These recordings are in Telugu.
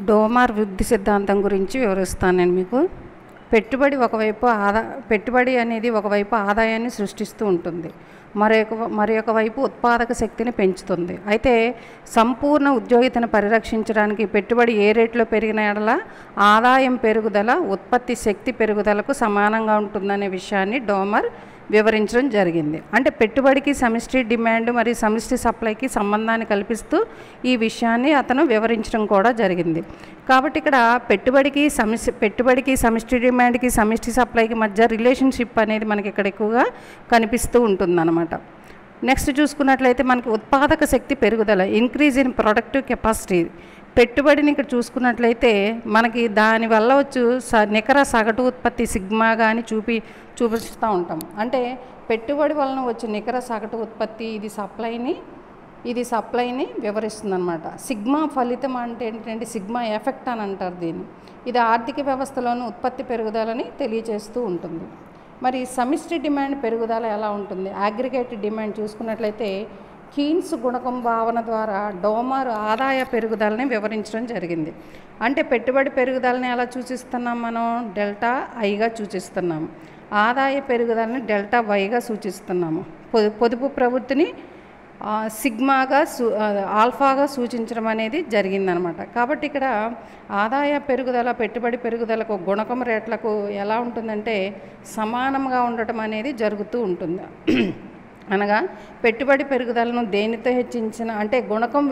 డోమార్ వృద్ధి సిద్ధాంతం గురించి వివరిస్తాను నేను మీకు. పెట్టుబడి అనేది ఒకవైపు ఆదాయాన్ని సృష్టిస్తూ ఉంటుంది, మరొక వైపు ఉత్పాదక శక్తిని పెంచుతుంది. అయితే సంపూర్ణ ఉద్యోగితను పరిరక్షించడానికి పెట్టుబడి ఏ రేట్లో పెరిగిన ఎడల ఆదాయం పెరుగుదల ఉత్పత్తి శక్తి పెరుగుదలకు సమానంగా ఉంటుందనే విషయాన్ని డోమర్ వివరించడం జరిగింది. అంటే పెట్టుబడికి సమిష్టి డిమాండ్ మరియు సమిష్టి సప్లైకి సంబంధాన్ని కల్పిస్తూ ఈ విషయాన్ని అతను వివరించడం కూడా జరిగింది. కాబట్టి ఇక్కడ పెట్టుబడికి సమిష్టి డిమాండ్కి సమిష్టి సప్లైకి మధ్య రిలేషన్షిప్ అనేది మనకి ఇక్కడ ఎక్కువగా కనిపిస్తూ ఉంటుందన్నమాట. నెక్స్ట్ చూసుకున్నట్లయితే మనకి ఉత్పాదక శక్తి పెరుగుదల, ఇంక్రీజ్ ఇన్ ప్రొడక్టివ్ కెపాసిటీ. పెట్టుబడిని ఇక్కడ చూసుకున్నట్లయితే మనకి దానివల్ల నికర సగటు ఉత్పత్తి సిగ్మా కానీ చూపిస్తూ ఉంటాం. అంటే పెట్టుబడి వలన వచ్చే నికర సగటు ఉత్పత్తి ఇది సప్లైని వివరిస్తుంది అనమాట. సిగ్మా ఫలితం అంటే ఏంటంటే సిగ్మా ఎఫెక్ట్ అని అంటారు దీన్ని. ఇది ఆర్థిక వ్యవస్థలోని ఉత్పత్తి పెరుగుదలని తెలియజేస్తూ ఉంటుంది. మరి సమిష్టి డిమాండ్ పెరుగుదల ఎలా ఉంటుంది? అగ్రిగేట్ డిమాండ్ చూసుకున్నట్లయితే కీన్స్ గుణకం భావన ద్వారా డోమార్ ఆదాయ పెరుగుదలని వివరించడం జరిగింది. అంటే పెట్టుబడి పెరుగుదలని ఎలా సూచిస్తున్నాం? మనం డెల్టా ఐగా సూచిస్తున్నాము, ఆదాయ పెరుగుదలని డెల్టా వైగా సూచిస్తున్నాము. పొదుపు ప్రవృత్తిని ఆల్ఫాగా సూచించడం అనేది జరిగిందనమాట. కాబట్టి ఇక్కడ ఆదాయ పెరుగుదల పెట్టుబడి పెరుగుదలకు గుణకం రేట్లకు ఎలా ఉంటుందంటే సమానంగా ఉండటం అనేది జరుగుతూ ఉంటుంది. అనగా పెట్టుబడి పెరుగుదలను దేనితో హెచ్చించిన అంటే గుణకం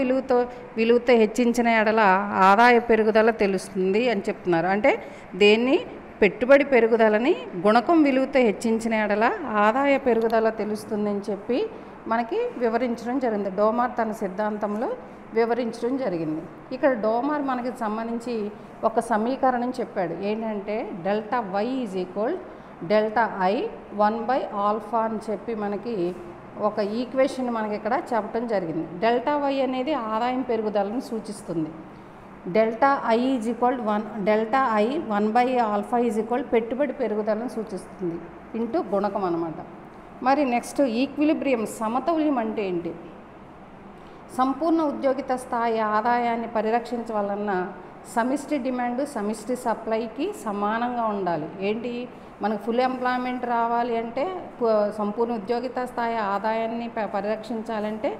విలువతో హెచ్చించిన ఎడల ఆదాయ పెరుగుదల తెలుస్తుంది అని చెప్తున్నారు. అంటే పెట్టుబడి పెరుగుదలని గుణకం విలువతో హెచ్చించిన ఎడల ఆదాయ పెరుగుదల తెలుస్తుందని చెప్పి మనకి వివరించడం జరిగింది. డోమార్ తన సిద్ధాంతంలో వివరించడం జరిగింది. ఇక్కడ డోమార్ మనకి సంబంధించి ఒక సమీకరణం చెప్పాడు. ఏంటంటే delta Y is equal delta I 1/ఆల్ఫా అని చెప్పి మనకి ఒక ఈక్వేషన్ మనకి ఇక్కడ చెప్పడం జరిగింది. డెల్టా వై అనేది ఆదాయం పెరుగుదలను సూచిస్తుంది. డెల్టా ఐ ఈజ్ ఈక్వల్ 1/ఆల్ఫా ఈజ్ ఈక్వల్ పెట్టుబడి పెరుగుదలను సూచిస్తుంది ఇంటూ గుణకం అనమాట. మరి నెక్స్ట్ ఈక్విలిబ్రియం సమతౌల్యం అంటే ఏంటి? సంపూర్ణ ఉద్యోగిత స్థాయి ఆదాయాన్ని పరిరక్షించవలన సమిష్టి డిమాండ్ సమిష్టి సప్లైకి సమానంగా ఉండాలి. ఏంటి మనకు ఫుల్ ఎంప్లాయ్మెంట్ రావాలి అంటే సంపూర్ణ ఉద్యోగిత స్థాయి ఆదాయాన్ని పరిరక్షించాలంటే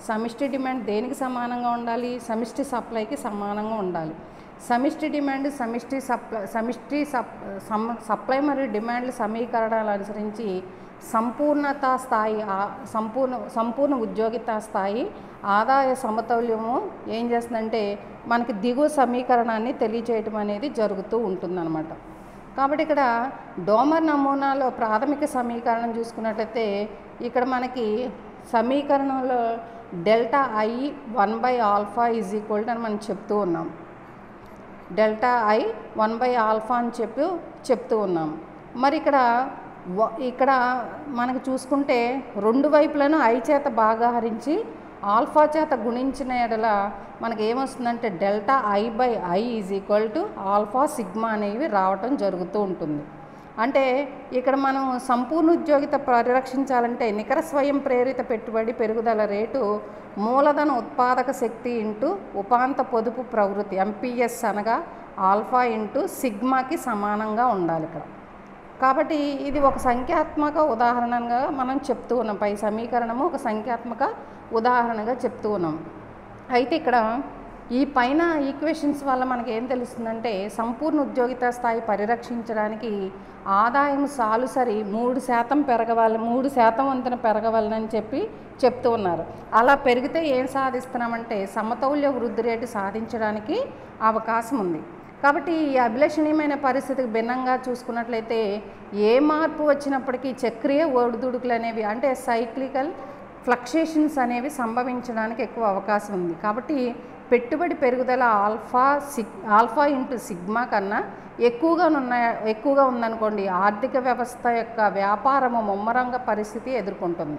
సమిష్టి డిమాండ్ దేనికి సమానంగా ఉండాలి? సమిష్టి సప్లైకి సమానంగా ఉండాలి. సమిష్టి డిమాండ్ సప్లై మరియు డిమాండ్ల సమీకరణాలు అనుసరించి సంపూర్ణ ఉద్యోగిత స్థాయి ఆదాయ సమతౌల్యము ఏం చేస్తుందంటే మనకి దిగువ సమీకరణాన్ని తెలియచేయటం అనేది జరుగుతూ ఉంటుందన్నమాట. కాబట్టి ఇక్కడ డోమర్ నమూనాలో ప్రాథమిక సమీకరణం చూసుకున్నట్లయితే ఇక్కడ మనకి సమీకరణంలో డెల్టా ఐ 1/ఆల్ఫా ఈజ్ ఈక్వల్ అని మనం చెప్తూ ఉన్నాం. డెల్టా ఐ 1/ఆల్ఫా అని చెప్తూ ఉన్నాం. మరి ఇక్కడ మనకు చూసుకుంటే రెండు వైపులను ఐ చేత బాగా హరించి ఆల్ఫా చేత గుణించిన ఎడల మనకి ఏమొస్తుందంటే delta I is equal to alpha sigma అనేవి రావటం జరుగుతూ ఉంటుంది. అంటే ఇక్కడ మనం సంపూర్ణ ఉద్యోగిత పరిరక్షించాలంటే నికర స్వయం ప్రేరిత పెట్టుబడి పెరుగుదల రేటు మూలధన ఉత్పాదక శక్తి ఇంటూ ఉపాంత పొదుపు ప్రవృత్తి ఎంపీఎస్ అనగా ఆల్ఫా ఇంటూ సిగ్మాకి సమానంగా ఉండాలి ఇక్కడ. కాబట్టి ఇది ఒక సంఖ్యాత్మక ఉదాహరణగా మనం చెప్తూ ఉన్నాం. పై సమీకరణము ఒక సంఖ్యాత్మక ఉదాహరణగా చెప్తూ ఉన్నాం. అయితే ఇక్కడ ఈ పైన ఈక్వేషన్స్ వల్ల మనకి ఏం తెలుస్తుందంటే సంపూర్ణ ఉద్యోగిత స్థాయి పరిరక్షించడానికి ఆదాయం సాలుసరి 3% పెరగవాలి, 3% వంతున పెరగవాలని చెప్తూ ఉన్నారు. అలా పెరిగితే ఏం సాధిస్తున్నామంటే సమతౌల్య వృద్ధి రేటు సాధించడానికి అవకాశం ఉంది. కాబట్టి ఈ అభిలషణీయమైన పరిస్థితికి భిన్నంగా చూసుకున్నట్లయితే ఏ మార్పు వచ్చినప్పటికీ చక్రీయ ఒడిదుడుకులు అనేవి అంటే సైక్లికల్ ఫ్లక్చుయేషన్స్ అనేవి సంభవించడానికి ఎక్కువ అవకాశం ఉంది. కాబట్టి పెట్టుబడి పెరుగుదల ఆల్ఫా ఇంటూ సిగ్మా కన్నా ఎక్కువగా ఉందనుకోండి ఆర్థిక వ్యవస్థ యొక్క వ్యాపారము ముమ్మరంగ పరిస్థితి ఎదుర్కొంటుంది.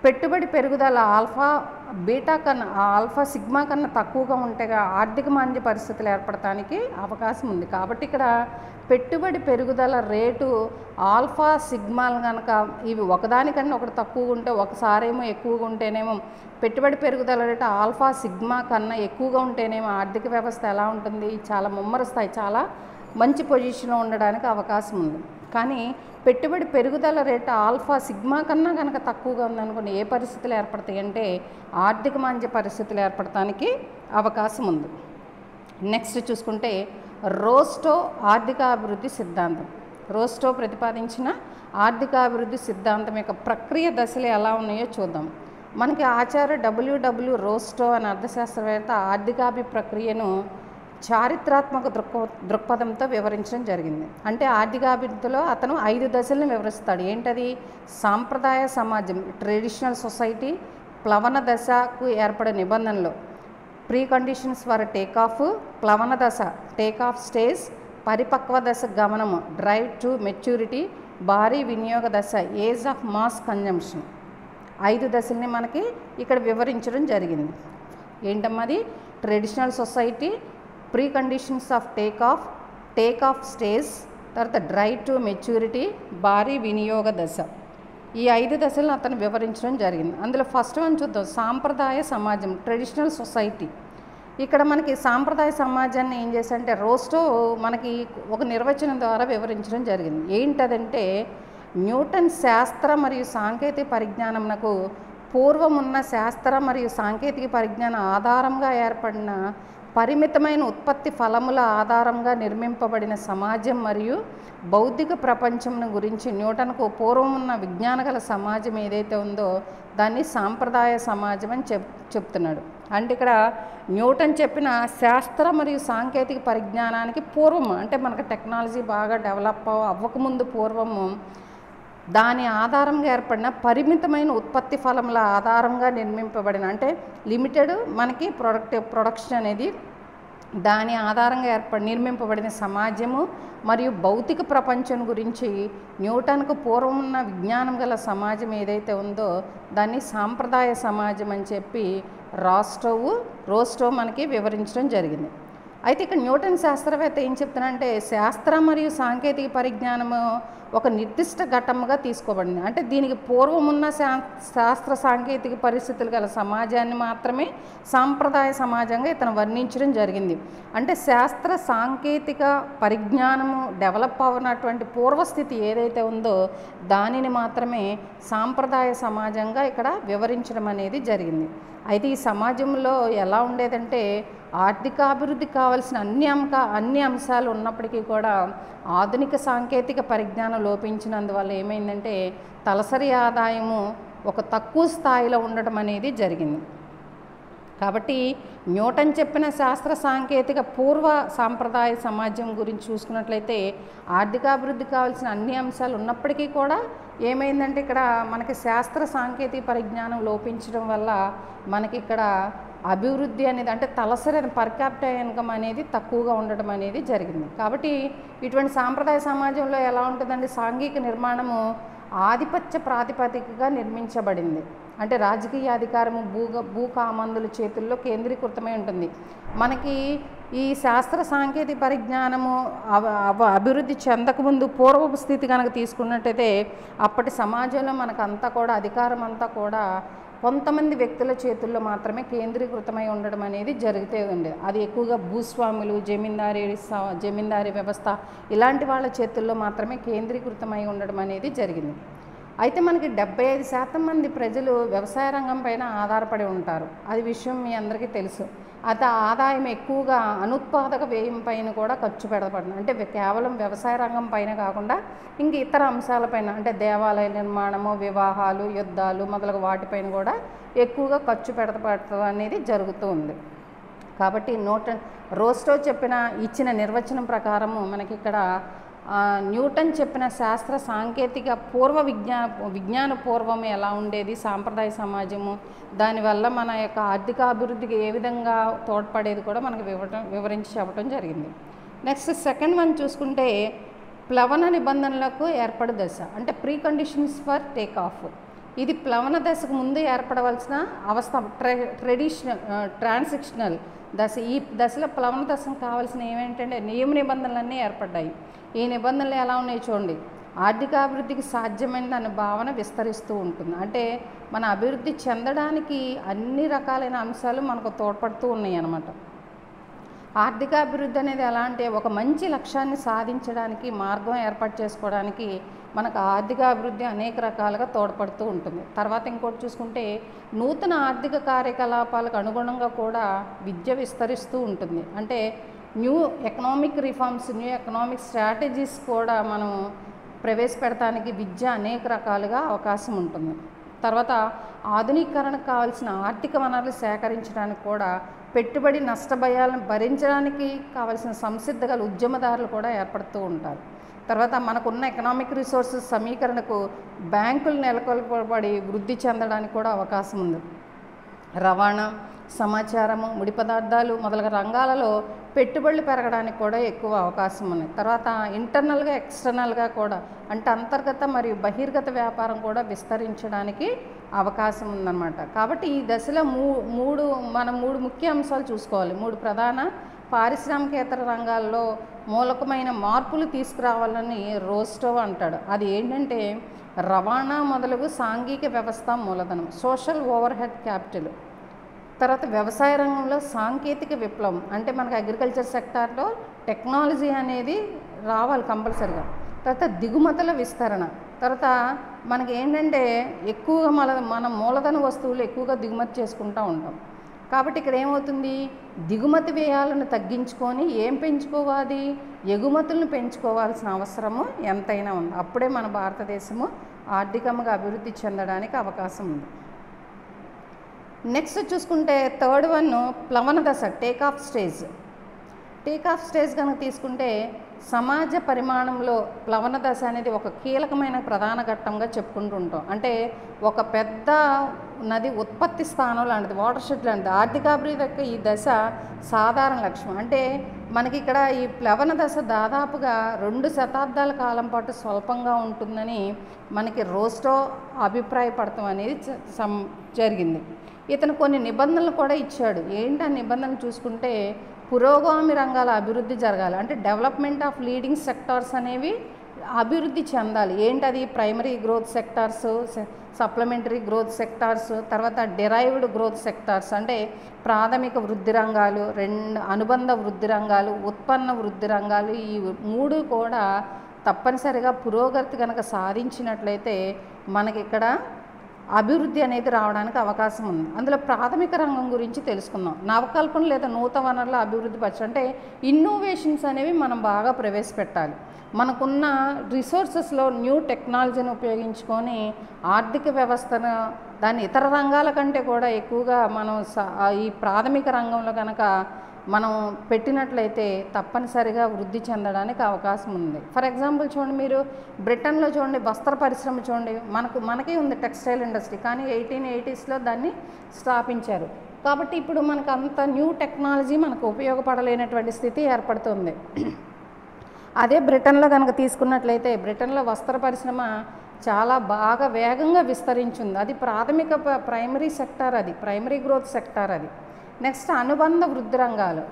పెట్టుబడి పెరుగుదల బీటా కన్నా ఆల్ఫా సిగ్మా కన్నా తక్కువగా ఉంటే ఆర్థిక మాంద్య పరిస్థితులు ఏర్పడటానికి అవకాశం ఉంది. కాబట్టి ఇక్కడ పెట్టుబడి పెరుగుదల రేటు ఆల్ఫా సిగ్మాలు కనుక ఇవి ఒకదానికన్నా ఒకటి తక్కువగా ఉంటే, ఒకసారేమో ఎక్కువగా ఉంటేనేమో పెట్టుబడి పెరుగుదల రేటు ఆల్ఫా సిగ్మా కన్నా ఎక్కువగా ఉంటేనేమో ఆర్థిక వ్యవస్థ ఎలా ఉంటుంది, చాలా ముమ్మర స్థాయి, చాలా మంచి పొజిషన్లో ఉండడానికి అవకాశం ఉంది. కానీ పెట్టుబడి పెరుగుదల రేటు ఆల్ఫా సిగ్మా కన్నా కనుక తక్కువగా ఉందనుకోండి, ఏ పరిస్థితులు ఏర్పడతాయి అంటే ఆర్థిక మాంద్య పరిస్థితులు ఏర్పడటానికి అవకాశం ఉంది. నెక్స్ట్ చూసుకుంటే రోస్టో ఆర్థికాభివృద్ధి సిద్ధాంతం. రోస్టో ప్రతిపాదించిన ఆర్థికాభివృద్ధి సిద్ధాంతం యొక్క ప్రక్రియ దశలు ఎలా ఉన్నాయో చూద్దాం. మనకి ఆచార్య డబ్ల్యూడబ్ల్యూ రోస్టో అనే అర్థశాస్త్రవేత్త ఆర్థికాభి ప్రక్రియను చారిత్రాత్మక దృక్పథంతో వివరించడం జరిగింది. అంటే ఆర్థికాభివృద్ధిలో అతను 5 దశలను వివరిస్తాడు. ఏంటది? సాంప్రదాయ సమాజం, ట్రెడిషనల్ సొసైటీ, ప్లవన దశకు ఏర్పడే నిబంధనలు, ప్రీ కండిషన్స్ ఫర్ టేకాఫ్, ప్లవన దశ టేకాఫ్ స్టేజ్, పరిపక్వ దశ గమనము డ్రైవ్ టు మెచ్యూరిటీ, భారీ వినియోగ దశ ఏజ్ ఆఫ్ మాస్ కన్జంప్షన్. 5 దశల్ని మనకి ఇక్కడ వివరించడం జరిగింది. ఏంటమ్మది? Traditional society, pre conditions of takeoff stage, తర్వాత డ్రైవ్ టు మెచ్యూరిటీ, భారీ వినియోగ దశ. ఈ 5 దశలను అతను వివరించడం జరిగింది. అందులో ఫస్ట్ వన్ చూద్దాం, సాంప్రదాయ సమాజం, ట్రెడిషనల్ సొసైటీ. ఇక్కడ మనకి సాంప్రదాయ సమాజాన్ని ఏం చేశారంటే రోస్టో మనకి ఒక నిర్వచనం ద్వారా వివరించడం జరిగింది. ఏంటదంటే న్యూటన్ శాస్త్ర మరియు సాంకేతిక పరిజ్ఞానంకు పూర్వం ఉన్న శాస్త్ర మరియు సాంకేతిక పరిజ్ఞానం ఆధారంగా ఏర్పడిన పరిమితమైన ఉత్పత్తి ఫలముల ఆధారంగా నిర్మింపబడిన సమాజం మరియు బౌద్ధిక ప్రపంచం గురించి న్యూటన్కు పూర్వం ఉన్న విజ్ఞాన గల సమాజం ఏదైతే ఉందో దాన్ని సాంప్రదాయ సమాజం అని చెప్తున్నాడు. అంటే ఇక్కడ న్యూటన్ చెప్పిన శాస్త్ర మరియు సాంకేతిక పరిజ్ఞానానికి పూర్వం, అంటే మనకు టెక్నాలజీ బాగా డెవలప్ అవ్వకముందు పూర్వము దాని ఆధారంగా ఏర్పడిన పరిమితమైన ఉత్పత్తి ఫలముల ఆధారంగా నిర్మింపబడిన, అంటే లిమిటెడ్ మనకి ప్రొడక్షన్ అనేది దాని ఆధారంగా నిర్మింపబడిన సమాజము మరియు భౌతిక ప్రపంచం గురించి న్యూటన్కు పూర్వం ఉన్న విజ్ఞానం గల సమాజం ఏదైతే ఉందో దాన్ని సాంప్రదాయ సమాజం అని చెప్పి రోస్టో మనకి వివరించడం జరిగింది. అయితే ఇక్కడ న్యూటన్ శాస్త్రవేత్త ఏం చెప్తున్నారంటే శాస్త్ర మరియు సాంకేతిక పరిజ్ఞానము ఒక నిర్దిష్ట ఘట్టముగా తీసుకోబడింది. అంటే దీనికి పూర్వం ఉన్న శాస్త్ర సాంకేతిక పరిస్థితులు గల సమాజాన్ని మాత్రమే సాంప్రదాయ సమాజంగా ఇతను వర్ణించడం జరిగింది. అంటే శాస్త్ర సాంకేతిక పరిజ్ఞానము డెవలప్ అవునటువంటి పూర్వస్థితి ఏదైతే ఉందో దానిని మాత్రమే సాంప్రదాయ సమాజంగా ఇక్కడ వివరించడం అనేది జరిగింది. అయితే ఈ సమాజంలో ఎలా ఉండేదంటే ఆర్థికాభివృద్ధికి కావాల్సిన అన్ని అంశాలు ఉన్నప్పటికీ కూడా ఆధునిక సాంకేతిక పరిజ్ఞానం లోపించినందువల్ల ఏమైందంటే తలసరి ఆదాయము ఒక తక్కువ స్థాయిలో ఉండటం అనేది జరిగింది. కాబట్టి న్యూటన్ చెప్పిన శాస్త్ర సాంకేతిక పూర్వ సాంప్రదాయ సమాజం గురించి చూసుకున్నట్లయితే ఆర్థికాభివృద్ధికి కావాల్సిన అన్ని అంశాలు ఉన్నప్పటికీ కూడా ఏమైందంటే ఇక్కడ మనకి శాస్త్ర సాంకేతిక పరిజ్ఞానం లోపించడం వల్ల మనకి ఇక్కడ అభివృద్ధి అనేది, అంటే తలసరి పర్ క్యాపిటల్ ఇన్కమ్ అనేది తక్కువగా ఉండడం అనేది జరిగింది. కాబట్టి ఇటువంటి సాంప్రదాయ సమాజంలో ఎలా ఉంటుందంటే సాంఘిక నిర్మాణము ఆధిపత్య ప్రాతిపదికగా నిర్మించబడింది. అంటే రాజకీయ అధికారము భూకామందుల చేతుల్లో కేంద్రీకృతమై ఉంటుంది. మనకి ఈ శాస్త్ర సాంకేతిక పరిజ్ఞానము అభివృద్ధి చెందకముందు పూర్వపు స్థితి కనుక తీసుకున్నట్టయితే అప్పటి సమాజంలో మనకంతా కూడా అధికారం అంతా కూడా కొంతమంది వ్యక్తుల చేతుల్లో మాత్రమే కేంద్రీకృతమై ఉండడం అనేది జరుగుతూ ఉండేది. అది ఎక్కువగా భూస్వాములు, జమీందారీ వ్యవస్థ ఇలాంటి వాళ్ళ చేతుల్లో మాత్రమే కేంద్రీకృతమై ఉండడం అనేది జరిగింది. అయితే మనకి 75% మంది ప్రజలు వ్యవసాయ రంగం పైన ఆధారపడి ఉంటారు. అది విషయం మీ అందరికీ తెలుసు. అది ఆదాయం ఎక్కువగా అనుత్పాదక వ్యయం పైన కూడా ఖర్చు పెడబడింది. అంటే కేవలం వ్యవసాయ రంగం పైన కాకుండా ఇంక ఇతర అంశాలపైన, అంటే దేవాలయ నిర్మాణము, వివాహాలు, యుద్ధాలు మొదలగు వాటిపైన కూడా ఎక్కువగా ఖర్చు పెడబడటం అనేది జరుగుతూ ఉంది. కాబట్టి రోస్టో ఇచ్చిన నిర్వచనం ప్రకారము మనకి ఇక్కడ న్యూటన్ చెప్పిన శాస్త్ర సాంకేతిక విజ్ఞాన పూర్వం ఎలా ఉండేది సాంప్రదాయ సమాజము, దానివల్ల మన యొక్క ఆర్థిక అభివృద్ధికి ఏ విధంగా తోడ్పడేది కూడా మనకు వివరించి చెప్పడం జరిగింది. నెక్స్ట్ సెకండ్ వన్ చూసుకుంటే ప్లవన నిబంధనలకు ఏర్పడే దశ, అంటే pre conditions for take off. ఇది ప్లవన దశకు ముందు ఏర్పడవలసిన అవస్థ ట్రాన్సిక్షనల్ దశ. ఈ దశలో ప్లవన దశకు కావాల్సిన ఏమేంటంటే నియమ నిబంధనలన్నీ ఏర్పడ్డాయి. ఈ నిబంధనలు ఎలా ఉన్నాయి చూడండి. ఆర్థికాభివృద్ధికి సాధ్యమైన భావన విస్తరిస్తూ ఉంటుంది. అంటే మన అభివృద్ధి చెందడానికి అన్ని రకాలైన అంశాలు మనకు తోడ్పడుతూ ఉన్నాయి అన్నమాట. ఆర్థికాభివృద్ధి అనేది ఎలా అంటే ఒక మంచి లక్ష్యాన్ని సాధించడానికి మార్గం ఏర్పాటు చేసుకోవడానికి మనకు ఆర్థికాభివృద్ధి అనేక రకాలుగా తోడ్పడుతూ ఉంటుంది. తర్వాత ఇంకోటి చూసుకుంటే నూతన ఆర్థిక కార్యకలాపాలకు అనుగుణంగా కూడా విద్య విస్తరిస్తూ ఉంటుంది. అంటే new economic reforms, new economic strategies కూడా మనం ప్రవేశపెడటానికి విద్య అనేక రకాలుగా అవకాశం ఉంటుంది. తర్వాత ఆధునీకరణకు కావాల్సిన ఆర్థిక వనరులు సేకరించడానికి కూడా పెట్టుబడి నష్టభయాలను భరించడానికి కావాల్సిన సంసిద్ధ ఉద్యమదారులు కూడా ఏర్పడుతూ ఉంటారు. తర్వాత మనకున్న ఎకనామిక్ రిసోర్సెస్ సమీకరణకు బ్యాంకులు నెలకొల్పబడి వృద్ధి చెందడానికి కూడా అవకాశం ఉంది. రవాణా, సమాచారము, ముడి పదార్థాలు మొదలగు రంగాలలో పెట్టుబడులు పెరగడానికి కూడా ఎక్కువ అవకాశం ఉన్నాయి. తర్వాత ఇంటర్నల్గా ఎక్స్టర్నల్గా కూడా అంటే అంతర్గత మరియు బహిర్గత వ్యాపారం కూడా విస్తరించడానికి అవకాశం ఉందన్నమాట. కాబట్టి ఈ దశలో మనం మూడు ముఖ్య అంశాలు చూసుకోవాలి. మూడు ప్రధాన పారిశ్రామికేతర రంగాల్లో మూలకమైన మార్పులు తీసుకురావాలని రోస్టోవ్ అంటాడు. అది ఏంటంటే రవాణా మొదలగు సాంఘిక వ్యవస్థ మూలధనం, సోషల్ ఓవర్ హెడ్ క్యాపిటల్. తర్వాత వ్యవసాయ రంగంలో సాంకేతిక విప్లవం, అంటే మనకు అగ్రికల్చర్ సెక్టార్లో టెక్నాలజీ అనేది రావాలి కంపల్సరిగా. తర్వాత దిగుమతుల విస్తరణ, తర్వాత మనకి ఏంటంటే ఎక్కువగా మనం మూలధన వస్తువులు ఎక్కువగా దిగుమతి చేసుకుంటూ ఉంటాం. కాబట్టి ఇక్కడ ఏమవుతుంది, దిగుమతి వ్యయాలను తగ్గించుకొని ఏం పెంచుకోవాలి, ఎగుమతులను పెంచుకోవాల్సిన అవసరము ఎంతైనా ఉంది. అప్పుడే మన భారతదేశము ఆర్థికంగా అభివృద్ధి చెందడానికి అవకాశం ఉంది. నెక్స్ట్ చూసుకుంటే థర్డ్ వన్ ప్లవన దశ, take off stage. Take off stage కనుక తీసుకుంటే సమాజ పరిమాణంలో ప్లవన దశ అనేది ఒక కీలకమైన ప్రధాన ఘట్టంగా చెప్పుకుంటూ ఉంటాం. అంటే ఒక పెద్ద నది ఉత్పత్తి స్థానం లాంటిది, వాటర్ షెడ్ లాంటిది. ఆర్థికాభివృద్ధి యొక్క ఈ దశ సాధారణ లక్ష్యం. అంటే మనకి ఇక్కడ ఈ ప్లవన దశ దాదాపుగా 2 శతాబ్దాల కాలం పాటు స్వల్పంగా ఉంటుందని మనకి రోస్టో అభిప్రాయపడటం అనేది జరిగింది. ఇతను కొన్ని నిబంధనలు కూడా ఇచ్చాడు. ఏంటి ఆ నిబంధనలు చూసుకుంటే పురోగామి రంగాల అభివృద్ధి జరగాలి. అంటే డెవలప్మెంట్ ఆఫ్ లీడింగ్ సెక్టార్స్ అనేవి అభివృద్ధి చెందాలి. ఏంటది, primary growth sectors, supplementary growth sectors, తర్వాత డిరైవ్డ్ గ్రోత్ సెక్టార్స్ అంటే ప్రాథమిక వృద్ధి రంగాలు, అనుబంధ వృద్ధి రంగాలు, ఉత్పన్న వృద్ధి రంగాలు. ఈ 3 కూడా తప్పనిసరిగా పురోగతి కనుక సాధించినట్లయితే మనకి ఇక్కడ అభివృద్ధి అనేది రావడానికి అవకాశం ఉంది. అందులో ప్రాథమిక రంగం గురించి తెలుసుకుందాం. నవకల్పన లేదా నూతన వనరుల అభివృద్ధి పరచడం, అంటే ఇన్నోవేషన్స్ అనేవి మనం బాగా ప్రవేశపెట్టాలి. మనకున్న రిసోర్సెస్లో న్యూ టెక్నాలజీని ఉపయోగించుకొని ఆర్థిక వ్యవస్థను దాన్ని ఇతర రంగాల కంటే కూడా ఎక్కువగా మనం ఈ ప్రాథమిక రంగంలో కనుక మనం పెట్టినట్లయితే తప్పనిసరిగా వృద్ధి చెందడానికి అవకాశం ఉంది. ఫర్ ఎగ్జాంపుల్ చూడండి, మీరు బ్రిటన్లో చూడండి, వస్త్ర పరిశ్రమ చూడండి, మనకే ఉంది టెక్స్టైల్ ఇండస్ట్రీ, కానీ 1880sలో దాన్ని స్థాపించారు. కాబట్టి ఇప్పుడు మనకు అంత న్యూ టెక్నాలజీ మనకు ఉపయోగపడలేనటువంటి స్థితి ఏర్పడుతుంది. అదే బ్రిటన్లో కనుక తీసుకున్నట్లయితే బ్రిటన్లో వస్త్ర పరిశ్రమ చాలా బాగా వేగంగా విస్తరించింది. అది ప్రైమరీ సెక్టార్, అది ప్రైమరీ గ్రోత్ సెక్టార్. అది నెక్స్ట్ అనుబంధ వృద్ధి రంగాలు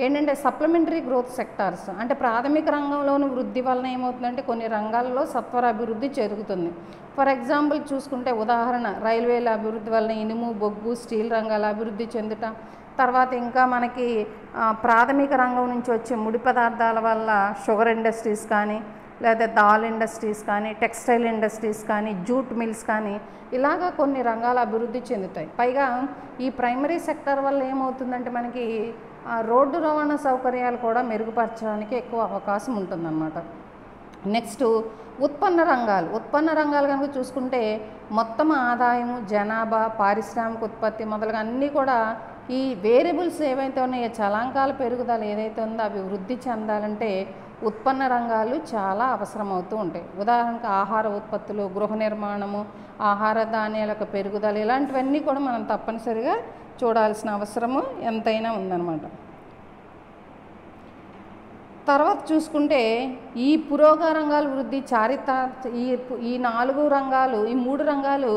ఏంటంటే సప్లిమెంటరీ గ్రోత్ సెక్టార్స్. అంటే ప్రాథమిక రంగంలోని వృద్ధి వలన ఏమవుతుందంటే కొన్ని రంగాల్లో సత్వర అభివృద్ధి జరుగుతుంది. ఫర్ ఎగ్జాంపుల్ చూసుకుంటే ఉదాహరణ, రైల్వేల అభివృద్ధి వలన ఇనుము, బొగ్గు, స్టీల్ రంగాల అభివృద్ధి చెందుట. తర్వాత ఇంకా మనకి ప్రాథమిక రంగం నుంచి వచ్చే ముడి పదార్థాల వల్ల షుగర్ ఇండస్ట్రీస్ కానీ, లేదా దాల్ ఇండస్ట్రీస్ కానీ, టెక్స్టైల్ ఇండస్ట్రీస్ కానీ, జూట్ మిల్స్ కానీ, ఇలాగా కొన్ని రంగాల అభివృద్ధి చెందుతాయి. పైగా ఈ ప్రైమరీ సెక్టర్ వల్ల ఏమవుతుందంటే మనకి రోడ్డు రవాణా సౌకర్యాలు కూడా మెరుగుపరచడానికి ఎక్కువ అవకాశం ఉంటుందన్నమాట. నెక్స్ట్ ఉత్పన్న రంగాలు కనుక చూసుకుంటే మొత్తం ఆదాయము, జనాభా, పారిశ్రామిక ఉత్పత్తి మొదలుగా అన్నీ కూడా ఈ వేరియబుల్స్ ఏవైతే ఉన్నాయో, చలాంకాల పెరుగుదల ఏదైతే ఉందో అవి వృద్ధి చెందాలంటే ఉత్పన్న రంగాలు చాలా అవసరమవుతూ ఉంటాయి. ఉదాహరణకు ఆహార ఉత్పత్తులు, గృహ నిర్మాణము, ఆహార ధాన్యాలకు పెరుగుదల, ఇలాంటివన్నీ కూడా మనం తప్పనిసరిగా చూడాల్సిన అవసరము ఎంతైనా ఉందన్నమాట. తర్వాత చూసుకుంటే ఈ పురోగమ రంగాల వృద్ధి ఈ 4 రంగాలు, ఈ 3 రంగాలు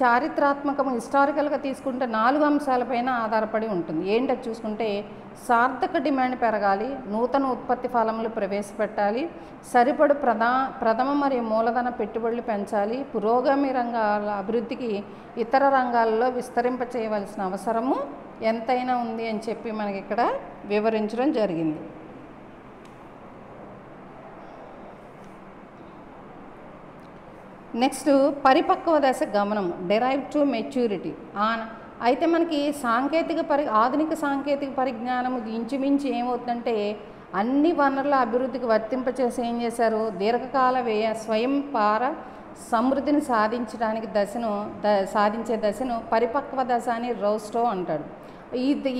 చారిత్రాత్మకం హిస్టారికల్గా తీసుకుంటే 4 అంశాలపైన ఆధారపడి ఉంటుంది. ఏంటో చూసుకుంటే సార్థక డిమాండ్ పెరగాలి, నూతన ఉత్పత్తి ఫలములు ప్రవేశపెట్టాలి, సరిపడు ప్రథమ మరియు మూలధన పెట్టుబడులు పెంచాలి, పురోగమి రంగాల అభివృద్ధికి ఇతర రంగాల్లో విస్తరింప చేయవలసిన అవసరము ఎంతైనా ఉంది అని చెప్పి మనకి ఇక్కడ వివరించడం జరిగింది. నెక్స్ట్ పరిపక్వ దశ గమనం, డెరైవ్ టు మెచ్యూరిటీ. అయితే మనకి ఆధునిక సాంకేతిక పరిజ్ఞానం ఇంచుమించి ఏమవుతుందంటే అన్ని వనరుల అభివృద్ధికి వర్తింపచేసి ఏం చేశారు, దీర్ఘకాల స్వయం సమృద్ధిని సాధించే దశను పరిపక్వ దశ అని రోస్టో అంటాడు.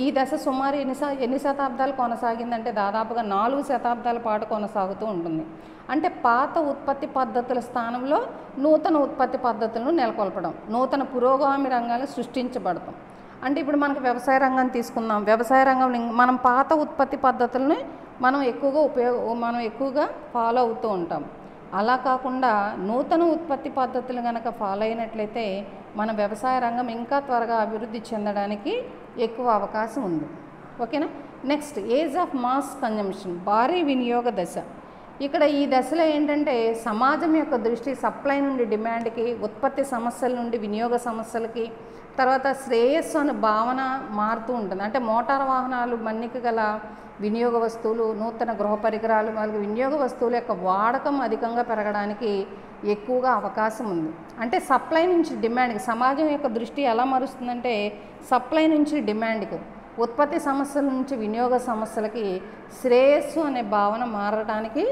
ఈ దశ సుమారు ఎన్ని శతాబ్దాలు కొనసాగిందంటే దాదాపుగా 4 శతాబ్దాల పాటు కొనసాగుతూ ఉంటుంది. అంటే పాత ఉత్పత్తి పద్ధతుల స్థానంలో నూతన ఉత్పత్తి పద్ధతులను నెలకొల్పడం, నూతన పురోగామి రంగాలు సృష్టించబడతాం. అంటే ఇప్పుడు మనకు వ్యవసాయ రంగం తీసుకుందాం. వ్యవసాయ రంగం మనం పాత ఉత్పత్తి పద్ధతులని మనం ఎక్కువగా ఫాలో అవుతూ ఉంటాం. అలా కాకుండా నూతన ఉత్పత్తి పద్ధతులు కనుక ఫాలో అయినట్లయితే మన వ్యవసాయ రంగం ఇంకా త్వరగా అభివృద్ధి చెందడానికి ఎక్కువ అవకాశం ఉంది. ఓకేనా. Next age of mass consumption, భారీ వినియోగ దశ. ఇక్కడ ఈ దశలో ఏంటంటే సమాజం యొక్క దృష్టి సప్లై నుండి డిమాండ్కి, ఉత్పత్తి సమస్యల నుండి వినియోగ సమస్యలకి, తర్వాత శ్రేయస్సు అనే భావన మారుతూ ఉంటుంది. అంటే మోటార్ వాహనాలు, మన్నిక గల వినియోగ వస్తువులు, నూతన గృహ పరికరాలు మరియు వినియోగ వస్తువుల యొక్క వాడకం అధికంగా పెరగడానికి ఎక్కువగా అవకాశం ఉంది. అంటే సప్లై నుంచి డిమాండ్కి సమాజం యొక్క దృష్టి ఎలా మారుస్తుందంటే సప్లై నుంచి డిమాండ్కి, ఉత్పత్తి సమస్యల నుంచి వినియోగ సమస్యలకి శ్రేయస్సు అనే భావన మారడానికి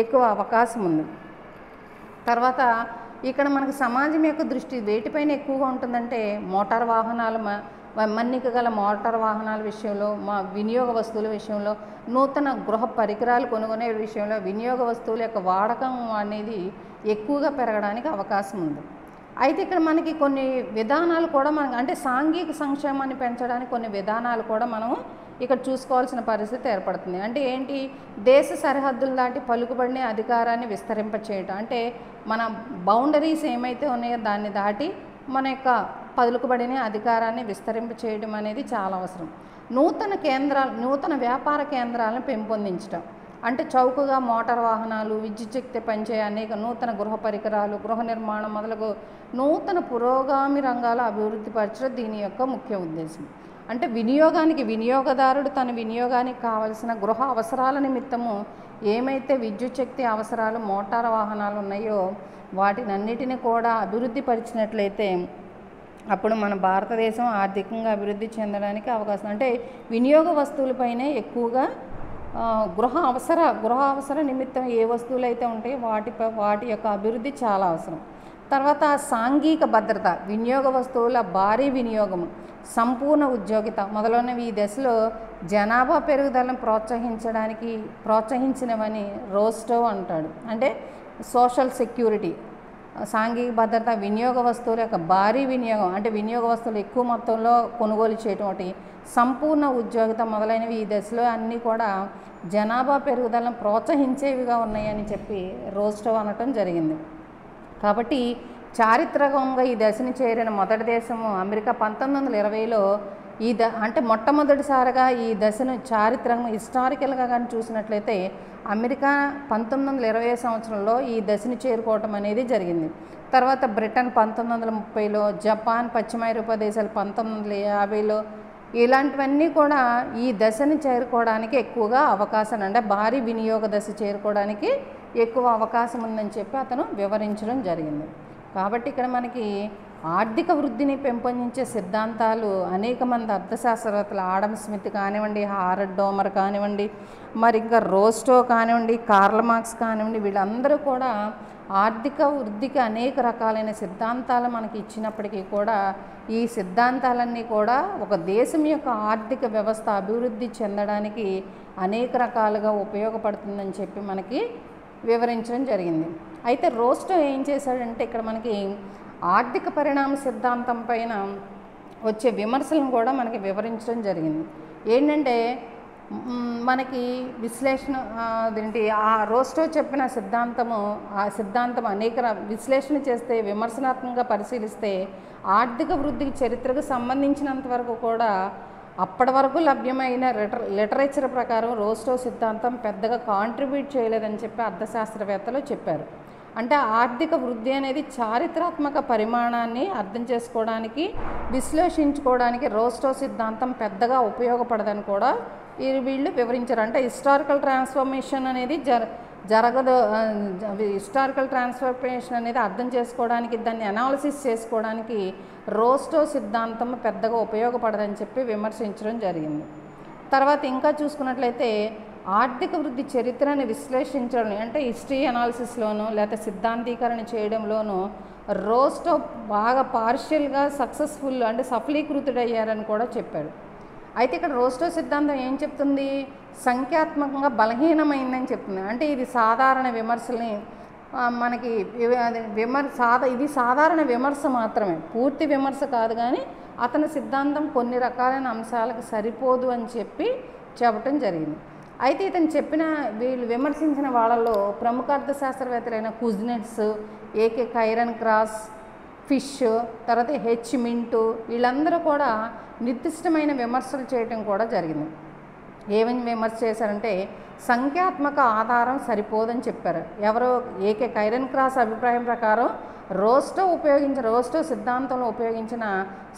ఎక్కువ అవకాశం ఉంది. తర్వాత ఇక్కడ మనకు సమాజం యొక్క దృష్టి వేటిపైన ఎక్కువగా ఉంటుందంటే మోటార్ వాహనాలు, మన్నిక గల మోటార్ వాహనాల విషయంలో, వినియోగ వస్తువుల విషయంలో, నూతన గృహ పరికరాలు కొనుగొనే విషయంలో వినియోగ వస్తువుల యొక్క వాడకం అనేది ఎక్కువగా పెరగడానికి అవకాశం ఉంది. అయితే ఇక్కడ మనకి కొన్ని విధానాలు కూడా అంటే సాంఘిక సంక్షేమాన్ని పెంచడానికి కొన్ని విధానాలు కూడా మనం ఇక్కడ చూసుకోవాల్సిన పరిస్థితి ఏర్పడుతుంది. అంటే ఏంటి, దేశ సరిహద్దులు దాటి పలుకుబడిన అధికారాన్ని విస్తరింపచేయటం. అంటే మన బౌండరీస్ ఏమైతే ఉన్నాయో దాన్ని దాటి మన యొక్క పలుకుబడిన అధికారాన్ని విస్తరింపచేయడం అనేది చాలా అవసరం. నూతన వ్యాపార కేంద్రాలను పెంపొందించడం. అంటే చౌకగా మోటార్ వాహనాలు, విద్యుత్ శక్తి పనిచే అనేక నూతన గృహ పరికరాలు, గృహ నిర్మాణం మొదలగు నూతన పురోగామి రంగాల అభివృద్ధి పరచడం దీని యొక్క ముఖ్య ఉద్దేశం. అంటే వినియోగదారుడు తన వినియోగానికి కావలసిన గృహ అవసరాల నిమిత్తము ఏమైతే విద్యుత్ శక్తి అవసరాలు, మోటార్ వాహనాలు ఉన్నాయో వాటినన్నిటిని కూడా అభివృద్ధి పరిచినట్లయితే అప్పుడు మన భారతదేశం ఆర్థికంగా అభివృద్ధి చెందడానికి అవకాశం. అంటే వినియోగ వస్తువులపైనే ఎక్కువగా గృహ అవసర నిమిత్తం ఏ వస్తువులు అయితే ఉంటాయో వాటి యొక్క అభివృద్ధి చాలా అవసరం. తర్వాత సాంఘిక భద్రత, వినియోగ వస్తువుల భారీ వినియోగం, సంపూర్ణ ఉద్యోగిత మొదలైనవి ఈ దశలో జనాభా పెరుగుదలను ప్రోత్సహించినవని రోస్టో అంటాడు. అంటే సోషల్ సెక్యూరిటీ, సాంఘిక భద్రత, వినియోగ వస్తువుల యొక్క భారీ వినియోగం, అంటే వినియోగ వస్తువులు ఎక్కువ మొత్తంలో కొనుగోలు చేయటం, ఒకటి సంపూర్ణ ఉద్యోగిత మొదలైనవి ఈ దశలో అన్నీ కూడా జనాభా పెరుగుదలను ప్రోత్సహించేవిగా ఉన్నాయని చెప్పి రోస్టో అనటం జరిగింది. కాబట్టి చారిత్రకంగా ఈ దశని చేరిన మొదటి దేశము అమెరికా. 1920లో అంటే మొట్టమొదటిసారిగా ఈ దశను చారిత్రకంగా హిస్టారికల్గా కానీ చూసినట్లయితే అమెరికా 1920 సంవత్సరంలో ఈ దశని చేరుకోవటం అనేది జరిగింది. తర్వాత బ్రిటన్ 1930లో, జపాన్, పశ్చిమ ఐరోపా దేశాలు 1950లో, ఇలాంటివన్నీ కూడా ఈ దశని చేరుకోవడానికి ఎక్కువగా అవకాశం, అంటే భారీ వినియోగ దశ చేరుకోవడానికి ఎక్కువ అవకాశం ఉందని చెప్పి అతను వివరించడం జరిగింది. కాబట్టి ఇక్కడ మనకి ఆర్థిక వృద్ధిని పెంపొందించే సిద్ధాంతాలు అనేక మంది అర్థశాస్త్రవేత్తలు, ఆడమ్ స్మిత్ కానివ్వండి, హారడ్ డోమర్ కానివ్వండి, మరి ఇంకా రోస్టో కానివ్వండి, కార్ల్ మార్క్స్ కానివ్వండి, వీళ్ళందరూ కూడా ఆర్థిక వృద్ధికి అనేక రకాలైన సిద్ధాంతాలు మనకి ఇచ్చినప్పటికీ కూడా ఈ సిద్ధాంతాలన్నీ కూడా ఒక దేశం యొక్క ఆర్థిక వ్యవస్థ అభివృద్ధి చెందడానికి అనేక రకాలుగా ఉపయోగపడుతుందని చెప్పి మనకి వివరించడం జరిగింది. అయితే రోస్టో ఏం చేశాడంటే ఇక్కడ మనకి ఆర్థిక పరిణామ సిద్ధాంతం పైన వచ్చే విమర్శలను కూడా మనకి వివరించడం జరిగింది. ఏంటంటే మనకి విశ్లేషణ అదేంటి ఆ రోస్టో చెప్పిన సిద్ధాంతము, ఆ సిద్ధాంతం అనేక విశ్లేషణ చేస్తే, విమర్శనాత్మకంగా పరిశీలిస్తే ఆర్థిక వృద్ధికి చరిత్రకు సంబంధించినంత వరకు కూడా అప్పటి వరకు లభ్యమైన లిటరేచర్ ప్రకారం రోస్టో సిద్ధాంతం పెద్దగా కాంట్రిబ్యూట్ చేయలేదని చెప్పి అర్థశాస్త్రవేత్తలు చెప్పారు. అంటే ఆర్థిక వృద్ధి అనేది చారిత్రాత్మక పరిమాణాన్ని అర్థం చేసుకోవడానికి, విశ్లేషించుకోవడానికి రోస్టో సిద్ధాంతం పెద్దగా ఉపయోగపడదని కూడా వీళ్ళు వివరించారు. అంటే హిస్టారికల్ ట్రాన్స్ఫర్మేషన్ అనేది జరగదు. హిస్టారికల్ ట్రాన్స్ఫర్మేషన్ అనేది అర్థం చేసుకోవడానికి, దాన్ని అనాలిసిస్ చేసుకోవడానికి రోస్టో సిద్ధాంతం పెద్దగా ఉపయోగపడదని చెప్పి విమర్శించడం జరిగింది. తర్వాత ఇంకా చూసుకున్నట్లయితే ఆర్థిక వృద్ధి చరిత్రను విశ్లేషించడం అంటే హిస్టరీ అనాలిసిస్లోనూ లేకపోతే సిద్ధాంతీకరణ చేయడంలోనూ రోస్టో బాగా పార్షియల్గా సక్సెస్ఫుల్ అంటే సఫలీకృతుడయ్యారని కూడా చెప్పాడు. అయితే ఇక్కడ రోస్టో సిద్ధాంతం ఏం చెప్తుంది? సంఖ్యాత్మకంగా బలహీనమైందని చెప్తుంది. అంటే ఇది సాధారణ విమర్శల్ని మనకి ఇది సాధారణ విమర్శ మాత్రమే, పూర్తి విమర్శ కాదు. కానీ అతని సిద్ధాంతం కొన్ని రకాలైన అంశాలకు సరిపోదు అని చెప్పటం జరిగింది. అయితే ఇతను చెప్పిన వీళ్ళు విమర్శించిన వాళ్ళలో ప్రముఖ అర్థశాస్త్రవేత్తలైన Kuznets, A K Cairncross, Fish, తర్వాత హెచ్ మింటు వీళ్ళందరూ కూడా నిర్దిష్టమైన విమర్శలు చేయటం కూడా జరిగింది. ఏమని విమర్శ చేశారంటే సంఖ్యాత్మక ఆధారం సరిపోదని చెప్పారు. ఎవరో ఏకే కైరన్ క్రాస్ అభిప్రాయం ప్రకారం రోస్టో సిద్ధాంతంలో ఉపయోగించిన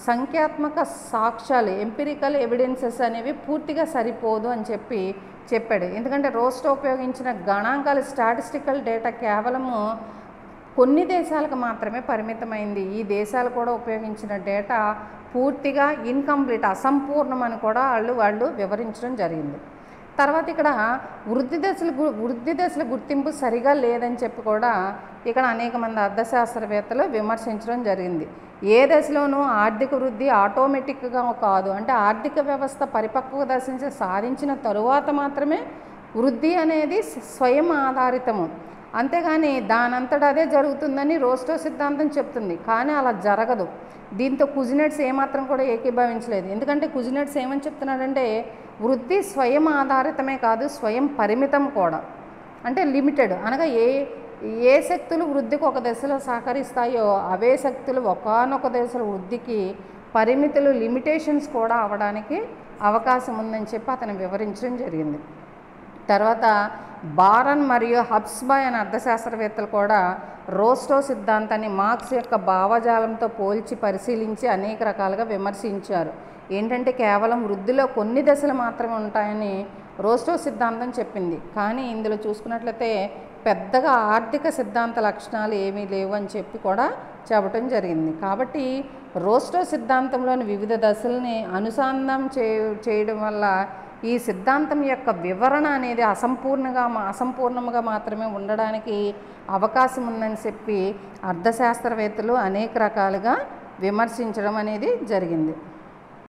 సంఖ్యాత్మక సాక్ష్యాలు, ఎంపిరికల్ ఎవిడెన్సెస్ అనేవి పూర్తిగా సరిపోదు అని చెప్పాడు. ఎందుకంటే రోస్టో ఉపయోగించిన గణాంకాలు, స్టాటిస్టికల్ డేటా కేవలము కొన్ని దేశాలకు మాత్రమే పరిమితమైంది. ఈ దేశాలు కూడా ఉపయోగించిన డేటా పూర్తిగా ఇన్కంప్లీట్, అసంపూర్ణం అని కూడా వాళ్ళు వివరించడం జరిగింది. తర్వాత ఇక్కడ వృద్ధి దశల గుర్తింపు సరిగా లేదని చెప్పి కూడా ఇక్కడ అనేక మంది అర్థశాస్త్రవేత్తలు విమర్శించడం జరిగింది. ఏ దశలోనూ ఆర్థిక వృద్ధి ఆటోమేటిక్గా కాదు. అంటే ఆర్థిక వ్యవస్థ పరిపక్వ దశ సాధించిన తరువాత మాత్రమే వృద్ధి అనేది స్వయం ఆధారితము, అంతేగాని దానంతట అదే జరుగుతుందని రోస్టో సిద్ధాంతం చెప్తుంది. కానీ అలా జరగదు. దీంతో కుజ్నెట్స్ ఏమాత్రం కూడా ఏకీభవించలేదు. ఎందుకంటే కుజ్నెట్స్ ఏమని చెప్తున్నాడంటే వృద్ధి స్వయం ఆధారితమే కాదు, స్వయం పరిమితం కూడా. అంటే లిమిటెడ్ అనగా ఏ శక్తులు వృద్ధికి ఒక దశలో సహకరిస్తాయో అవే శక్తులు ఒకానొక దశలో వృద్ధికి పరిమితులు, లిమిటేషన్స్ కూడా అవ్వడానికి అవకాశం ఉందని చెప్పి అతను వివరించడం జరిగింది. తర్వాత బారన్ మరియు హబ్స్బాయ్ అనే అర్థశాస్త్రవేత్తలు కూడా రోస్టో సిద్ధాంతాన్ని మార్క్స్ యొక్క భావజాలంతో పోల్చి పరిశీలించి అనేక రకాలుగా విమర్శించారు. ఏంటంటే కేవలం వృద్ధిలో కొన్ని దశలు మాత్రమే ఉంటాయని రోస్టో సిద్ధాంతం చెప్పింది. కానీ ఇందులో చూసుకున్నట్లయితే పెద్దగా ఆర్థిక సిద్ధాంత లక్షణాలు ఏమీ లేవు అని చెప్పి కూడా చెప్పడం జరిగింది. కాబట్టి రోస్టో సిద్ధాంతంలోని వివిధ దశల్ని అనుసంధానం చేయడం వల్ల ఈ సిద్ధాంతం యొక్క వివరణ అనేది అసంపూర్ణంగా మాత్రమే ఉండడానికి అవకాశం ఉందని చెప్పి అర్థశాస్త్రవేత్తలు అనేక రకాలుగా విమర్శించడం అనేది జరిగింది.